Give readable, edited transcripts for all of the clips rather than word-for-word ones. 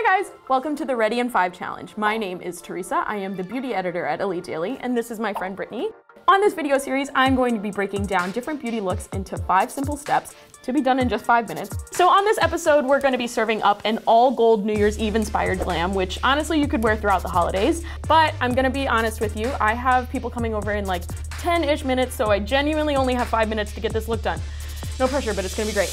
Hi guys, welcome to the Ready in 5 challenge. My name is Theresa, I am the beauty editor at Elite Daily, and this is my friend Brittany. On this video series, I'm going to be breaking down different beauty looks into 5 simple steps to be done in just 5 minutes. So on this episode, we're going to be serving up an all gold New Year's Eve inspired glam, which honestly you could wear throughout the holidays. But I'm going to be honest with you, I have people coming over in like 10-ish minutes, so I genuinely only have 5 minutes to get this look done. No pressure, but it's going to be great.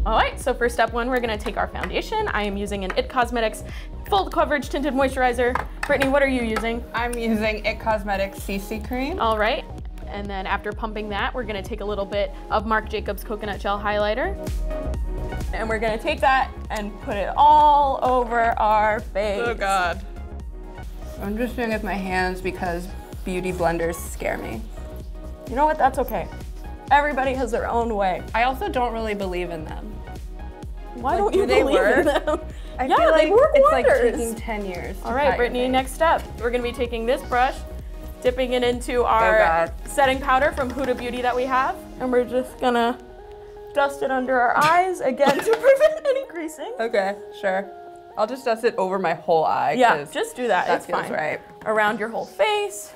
All right, so for step 1, we're gonna take our foundation. I am using an IT Cosmetics full coverage tinted moisturizer. Brittany, what are you using? I'm using IT Cosmetics CC cream. All right, and then after pumping that, we're gonna take a little bit of Marc Jacobs Coconut Gel Highlighter. And we're gonna take that and put it all over our face. Oh God. I'm just doing it with my hands because beauty blenders scare me. You know what, that's okay. Everybody has their own way. I also don't really believe in them. Why don't you believe in them? I feel like it's like taking 10 years. All right, Brittany, next step. We're gonna be taking this brush, dipping it into our setting powder from Huda Beauty that we have, and we're just gonna dust it under our eyes, again, to prevent any creasing. Okay, sure. I'll just dust it over my whole eye. Yeah, just do that, it's fine. Right. Around your whole face,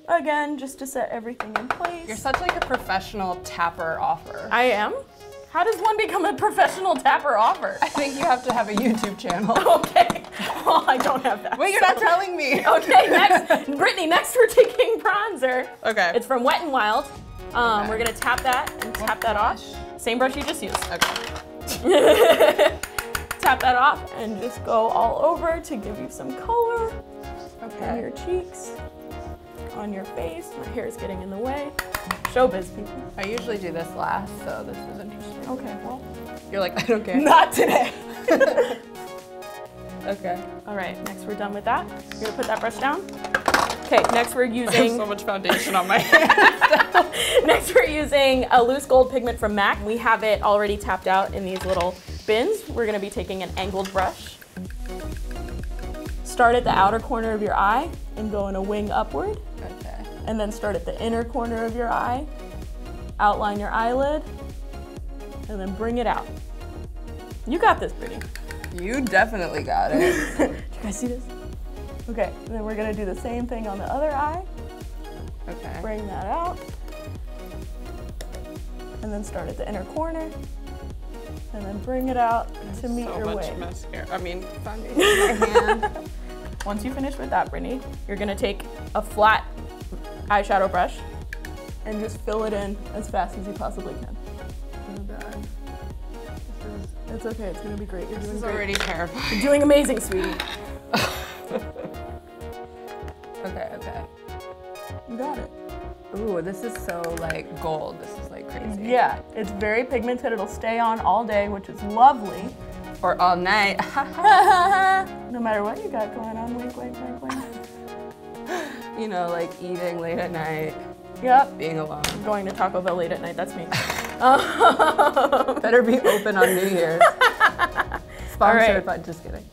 again, just to set everything in place. You're such like a professional tapper-offer. I am? How does one become a professional tapper-offer? I think you have to have a YouTube channel. Okay, well, I don't have that. Wait, you're not telling me. Okay, next, Brittany, next we're taking bronzer. Okay. It's from Wet n Wild. We're gonna tap that and tap that off. Same brush you just used. Okay. Tap that off and just go all over to give you some color. Okay. On your cheeks, on your face. My hair is getting in the way. Showbiz, people. I usually do this last, so this is interesting. Okay, well. You're like, I don't care. Not today. Okay. All right, next we're done with that. You're gonna put that brush down. Okay, next we're using... I have so much foundation on my hands. Next we're using a loose gold pigment from MAC. We have it already tapped out in these little bins. We're gonna be taking an angled brush. Start at the outer corner of your eye and go in a wing upward. Okay. And then start at the inner corner of your eye, outline your eyelid, and then bring it out. You got this, Brittany. You definitely got it. Do you guys see this? Okay, and then we're gonna do the same thing on the other eye. Okay. Bring that out. And then start at the inner corner. And then bring it out to meet your wing. So much mascara. I mean, foundation in my hand. Once you finish with that, Brittany, you're gonna take a flat eyeshadow brush and just fill it in as fast as you possibly can. Oh God. It's okay, it's gonna be great. You're doing This is great. already terrifying. You're doing amazing, sweetie. Okay. You got it. Ooh, this is so like gold. This is like crazy. Yeah, it's very pigmented. It'll stay on all day, which is lovely. Or all night. No matter what you got going on, wink, wink, wink, wink. You know, like eating late at night. Yep. Being alone. Going to Taco Bell late at night, that's me. Better be open on New Year's. Sponsored, but just kidding.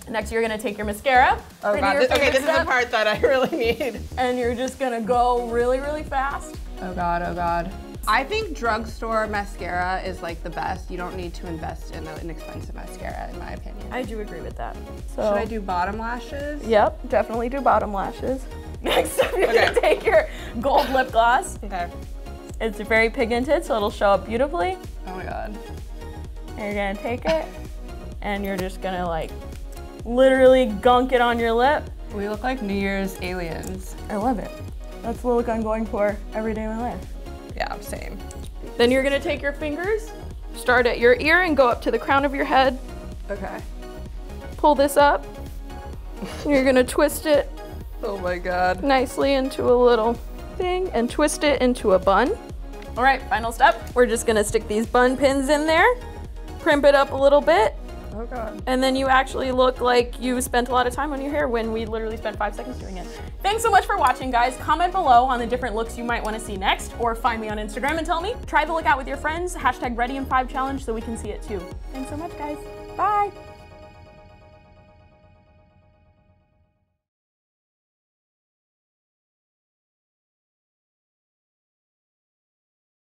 Next, you're gonna take your mascara. Oh God, okay, this is the part that I really need. And you're just gonna go really, really fast. Oh God. I think drugstore mascara is like the best. You don't need to invest in an expensive mascara, in my opinion. I do agree with that. So, should I do bottom lashes? Yep, definitely do bottom lashes. Next up, you're gonna take your gold lip gloss. Okay. It's very pigmented, so it'll show up beautifully. Oh my God. And you're gonna take it, and you're just gonna like, literally gunk it on your lip. We look like New Year's aliens. I love it. That's the look I'm going for every day of my life. Yeah, same. Then you're gonna take your fingers, start at your ear and go up to the crown of your head. Okay. Pull this up. You're gonna twist it Oh my God. nicely into a little thing and twist it into a bun. All right, final step. We're just gonna stick these bun pins in there, primp it up a little bit, Oh God. and then you actually look like you spent a lot of time on your hair when we literally spent 5 seconds doing it. Thanks so much for watching, guys. Comment below on the different looks you might want to see next, or find me on Instagram and tell me. Try the look out with your friends, #ReadyIn5 challenge so we can see it too. Thanks so much, guys. Bye.